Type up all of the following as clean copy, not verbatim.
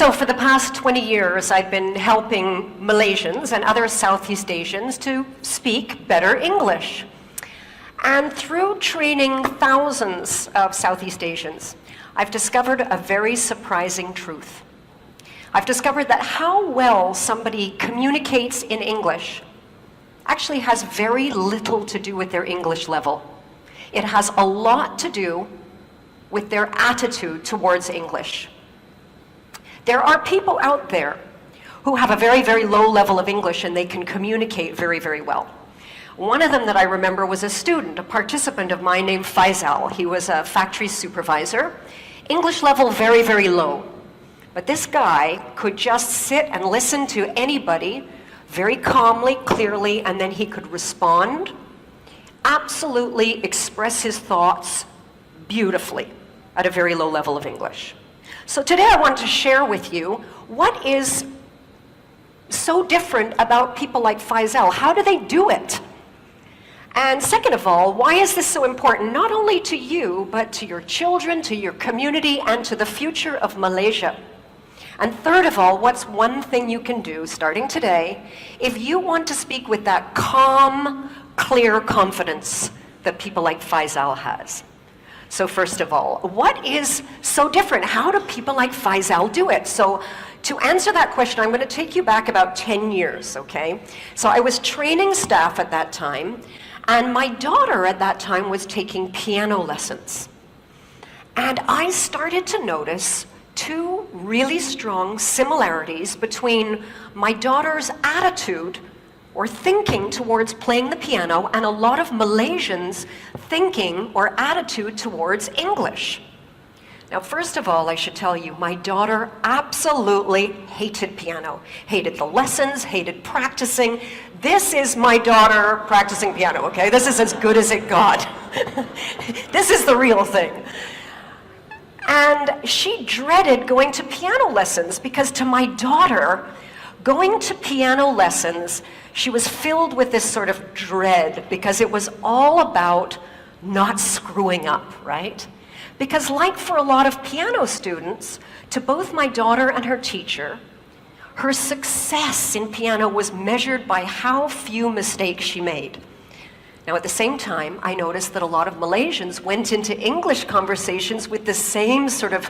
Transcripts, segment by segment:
So for the past 20 years, I've been helping Malaysians and other Southeast Asians to speak better English. And through training thousands of Southeast Asians, I've discovered a very surprising truth. I've discovered that how well somebody communicates in English actually has very little to do with their English level. It has a lot to do with their attitude towards English. There are people out there who have a very, very low level of English and they can communicate very, very well. One of them that I remember was a student, a participant of mine named Faisal. He was a factory supervisor. English level very, very low. But this guy could just sit and listen to anybody very calmly, clearly, and then he could respond, absolutely express his thoughts beautifully at a very low level of English. So today I want to share with you what is so different about people like Faisal. How do they do it? And second of all, why is this so important, not only to you, but to your children, to your community, and to the future of Malaysia? And third of all, what's one thing you can do, starting today, if you want to speak with that calm, clear confidence that people like Faisal has? So first of all, what is so different? How do people like Faisal do it? So to answer that question, I'm going to take you back about 10 years, okay? So I was training staff at that time, and my daughter at that time was taking piano lessons. And I started to notice two really strong similarities between my daughter's attitude or thinking towards playing the piano and a lot of Malaysians' thinking or attitude towards English. Now, first of all, I should tell you, my daughter absolutely hated piano. Hated the lessons, hated practicing. This is my daughter practicing piano, okay? This is as good as it got. This is the real thing. And she dreaded going to piano lessons because to my daughter, going to piano lessons, she was filled with this sort of dread because it was all about not screwing up, right? Because like for a lot of piano students, to both my daughter and her teacher, her success in piano was measured by how few mistakes she made. Now at the same time, I noticed that a lot of Malaysians went into English conversations with the same sort of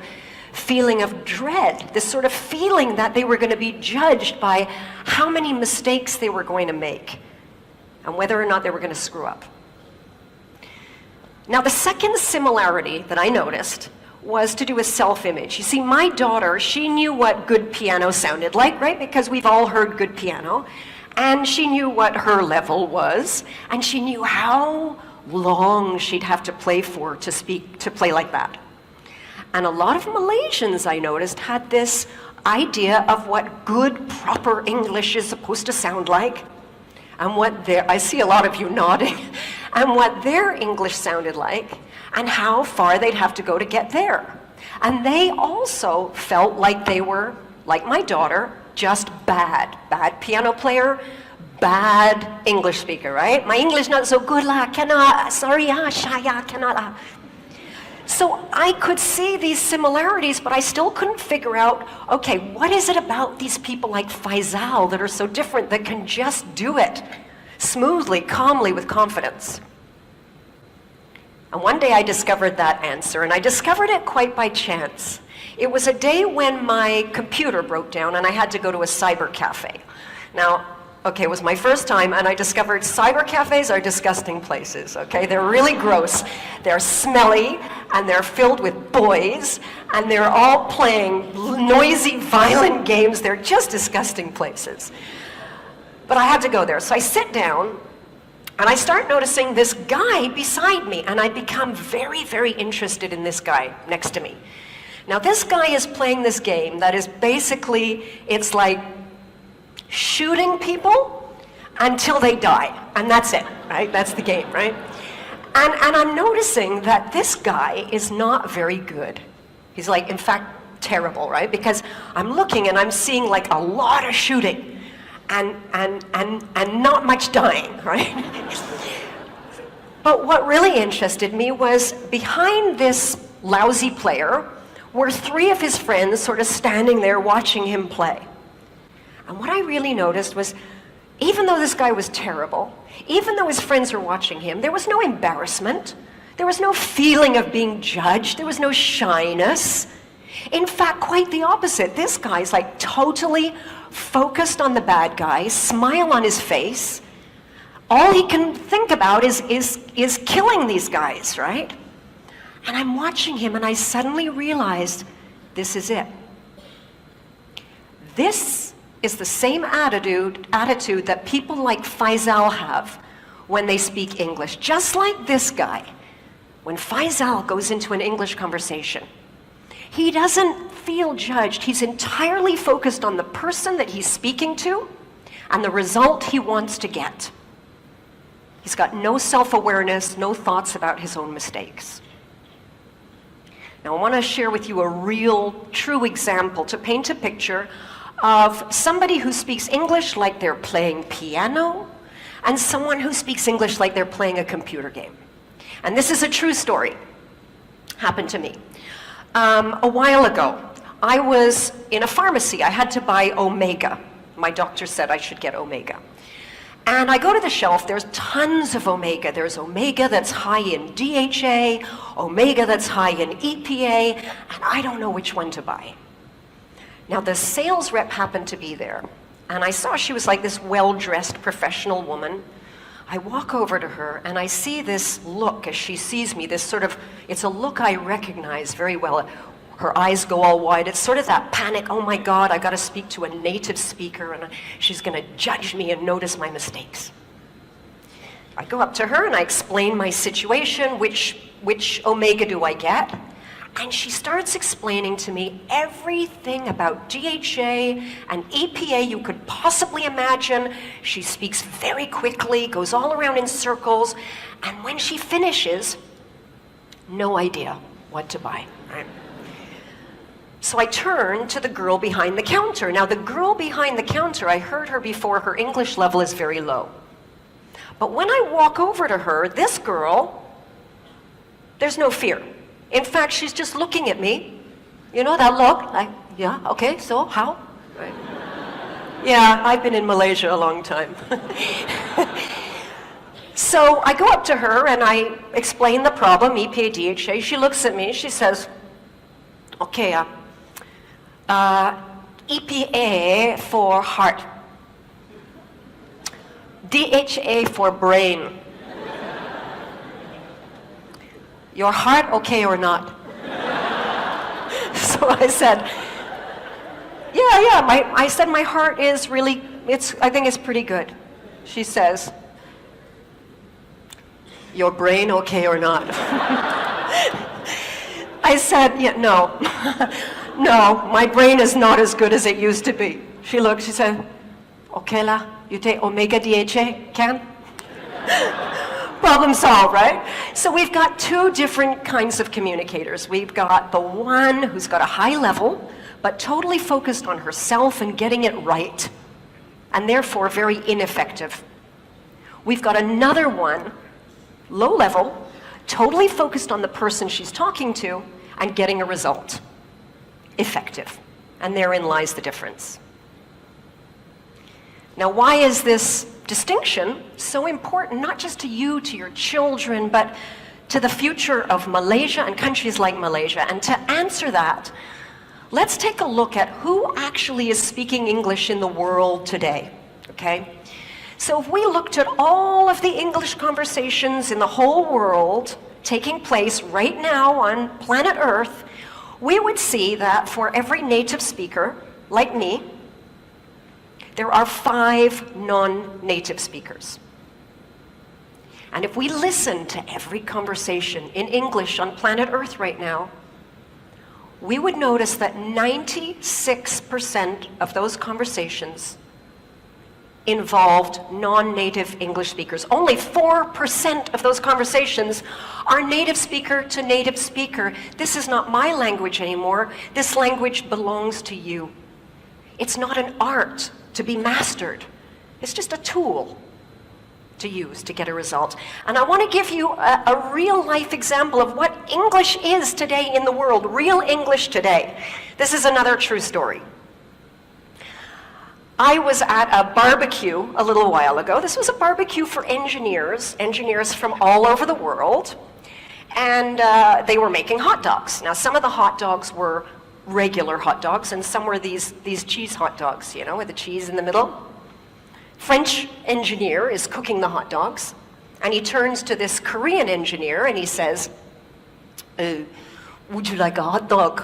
feeling of dread, this sort of feeling that they were going to be judged by how many mistakes they were going to make and whether or not they were going to screw up. Now, the second similarity that I noticed was to do with self-image. You see, my daughter, she knew what good piano sounded like, right? Because we've all heard good piano. And she knew what her level was, and she knew how long she'd have to play for to play like that. And a lot of Malaysians, I noticed, had this idea of what good, proper English is supposed to sound like, and what I see a lot of you nodding, and what their English sounded like, and how far they'd have to go to get there. And they also felt like they were, like my daughter, just bad. Bad piano player, bad English speaker, right? My English not so good lah, cannot, sorry ah, shaya, cannot ah. So I could see these similarities, but I still couldn't figure out, okay, what is it about these people like Faisal that are so different that can just do it smoothly, calmly, with confidence? And one day I discovered that answer, and I discovered it quite by chance. It was a day when my computer broke down and I had to go to a cyber cafe. Now, okay, it was my first time, and I discovered cyber cafes are disgusting places, okay? They're really gross, they're smelly, and they're filled with boys, and they're all playing noisy, violent games. They're just disgusting places. But I had to go there, so I sit down, and I start noticing this guy beside me, and I become very, very interested in this guy next to me. Now, this guy is playing this game that is basically, it's like shooting people until they die, and that's it, right? That's the game, right? And I'm noticing that this guy is not very good. He's like, in fact, terrible, right? Because I'm looking and I'm seeing like a lot of shooting and not much dying, right? But what really interested me was behind this lousy player were 3 of his friends sort of standing there watching him play. And what I really noticed was, even though this guy was terrible, even though his friends were watching him, there was no embarrassment. There was no feeling of being judged. There was no shyness. In fact, quite the opposite. This guy's like totally focused on the bad guy, smile on his face. All he can think about is killing these guys, right? And I'm watching him and I suddenly realized, this is it. This is the same attitude that people like Faisal have when they speak English. Just like this guy, when Faisal goes into an English conversation, he doesn't feel judged. He's entirely focused on the person that he's speaking to and the result he wants to get. He's got no self-awareness, no thoughts about his own mistakes. Now, I want to share with you a real, true example to paint a picture of somebody who speaks English like they're playing piano and someone who speaks English like they're playing a computer game. And this is a true story. Happened to me. A while ago, I was in a pharmacy. I had to buy Omega. My doctor said I should get Omega. And I go to the shelf, there's tons of Omega. There's Omega that's high in DHA, Omega that's high in EPA, and I don't know which one to buy. Now the sales rep happened to be there, and I saw she was like this well-dressed professional woman. I walk over to her and I see this look as she sees me, this sort of, it's a look I recognize very well. Her eyes go all wide. It's sort of that panic, oh my God, I gotta speak to a native speaker and she's gonna judge me and notice my mistakes. I go up to her and I explain my situation, which Omega do I get? And she starts explaining to me everything about DHA and EPA you could possibly imagine. She speaks very quickly, goes all around in circles, and when she finishes, no idea what to buy, right? So I turn to the girl behind the counter. Now the girl behind the counter, I heard her before, her English level is very low. But when I walk over to her, this girl, there's no fear. In fact, she's just looking at me. You know that look? Like, yeah, okay, so how? Right. Yeah, I've been in Malaysia a long time. So I go up to her and I explain the problem, EPA, DHA. She looks at me, she says, okay, EPA for heart, DHA for brain. Your heart okay or not? So I said, I said my heart is really, I think it's pretty good. She says, your brain okay or not? I said, yeah, no. No, my brain is not as good as it used to be. She looked, she said, okay la, you take Omega DHA, can? Problem solved, right? So we've got 2 different kinds of communicators. We've got the one who's got a high level, but totally focused on herself and getting it right, and therefore very ineffective. We've got another one, low level, totally focused on the person she's talking to and getting a result, effective. And therein lies the difference. Now, why is this distinction so important, not just to you, to your children, but to the future of Malaysia and countries like Malaysia? And to answer that, let's take a look at who actually is speaking English in the world today, okay? So if we looked at all of the English conversations in the whole world taking place right now on planet Earth, we would see that for every native speaker, like me, there are 5 non-native speakers. And if we listen to every conversation in English on planet Earth right now, we would notice that 96% of those conversations involved non-native English speakers. Only 4% of those conversations are native speaker to native speaker. This is not my language anymore. This language belongs to you. It's not an art to be mastered. It's just a tool to use to get a result. And I want to give you a real life example of what English is today in the world, real English today. This is another true story. I was at a barbecue a little while ago. This was a barbecue for engineers from all over the world. And they were making hot dogs. Now, some of the hot dogs were regular hot dogs, and some were these cheese hot dogs, you know, with the cheese in the middle. French engineer is cooking the hot dogs, and he turns to this Korean engineer and he says, would you like a hot dog?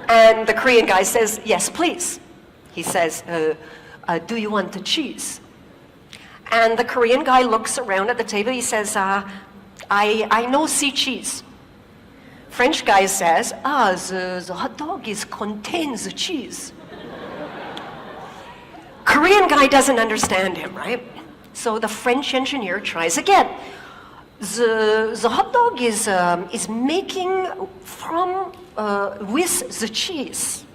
And the Korean guy says, yes, please. He says, do you want the cheese? And the Korean guy looks around at the table. He says, I no see cheese. French guy says, the hot dog contains the cheese. Korean guy doesn't understand him, right? So the French engineer tries again. The hot dog is making from with the cheese.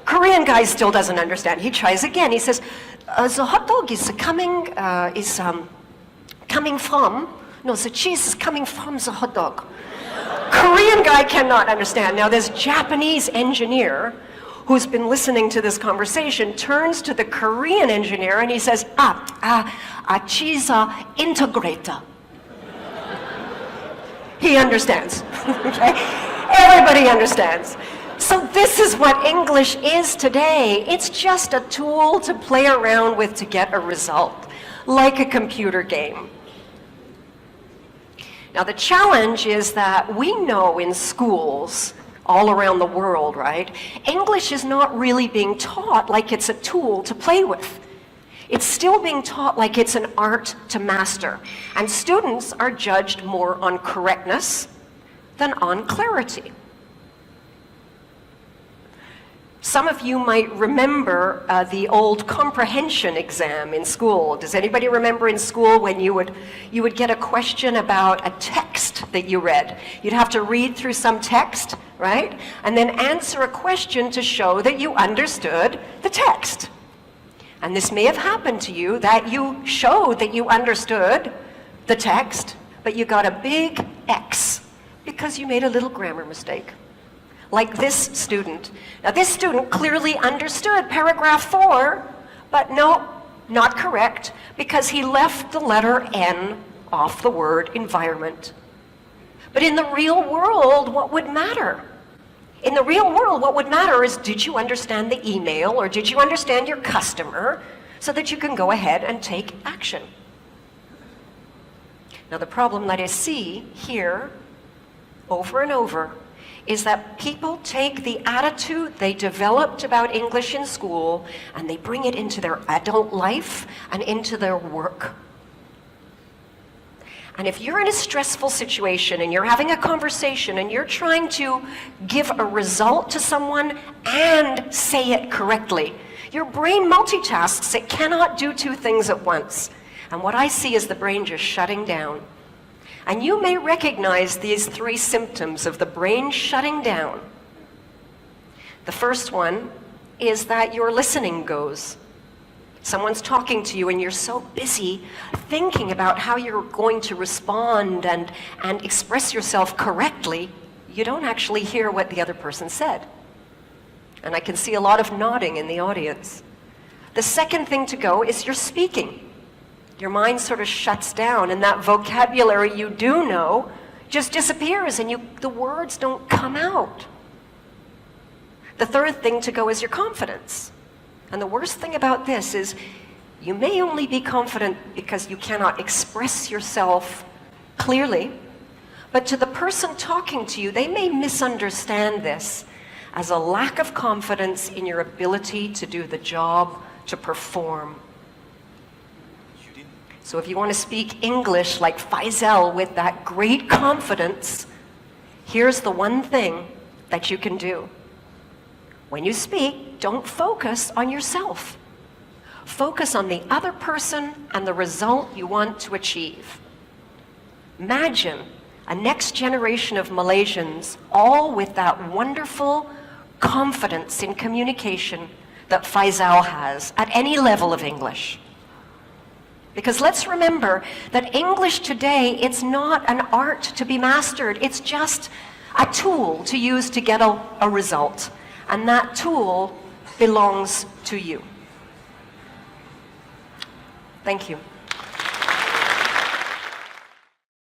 Korean guy still doesn't understand. He tries again. He says, the hot dog is coming from, no, the cheese is coming from the hot dog. Korean guy cannot understand. Now this Japanese engineer who's been listening to this conversation turns to the Korean engineer and he says, cheese integrator. He understands, okay? Everybody understands. So this is what English is today. It's just a tool to play around with to get a result, like a computer game. Now the challenge is that we know in schools all around the world, right? English is not really being taught like it's a tool to play with. It's still being taught like it's an art to master. And students are judged more on correctness than on clarity. Some of you might remember the old comprehension exam in school. Does anybody remember in school when you would get a question about a text that you read? You'd have to read through some text, right? And then answer a question to show that you understood the text. And this may have happened to you, that you showed that you understood the text, but you got a big X because you made a little grammar mistake. Like this student. Now this student clearly understood paragraph 4, but no, not correct, because he left the letter N off the word environment. But in the real world, what would matter? In the real world, what would matter is, did you understand the email, or did you understand your customer, so that you can go ahead and take action? Now the problem that I see here, over and over, is that people take the attitude they developed about English in school and they bring it into their adult life and into their work. And if you're in a stressful situation and you're having a conversation and you're trying to give a result to someone and say it correctly, your brain multitasks. It cannot do two things at once. And what I see is the brain just shutting down. And you may recognize these 3 symptoms of the brain shutting down. The first one is that your listening goes. Someone's talking to you and you're so busy thinking about how you're going to respond and express yourself correctly, you don't actually hear what the other person said. And I can see a lot of nodding in the audience. The second thing to go is your speaking. Your mind sort of shuts down, and that vocabulary you do know just disappears, and the words don't come out. The third thing to go is your confidence. And the worst thing about this is you may only be confident because you cannot express yourself clearly, but to the person talking to you, they may misunderstand this as a lack of confidence in your ability to do the job, to perform. So if you want to speak English like Faisal with that great confidence, here's the one thing that you can do. When you speak, don't focus on yourself. Focus on the other person and the result you want to achieve. Imagine a next generation of Malaysians, all with that wonderful confidence in communication that Faisal has at any level of English. Because let's remember that English today, it's not an art to be mastered. It's just a tool to use to get a result. And that tool belongs to you. Thank you.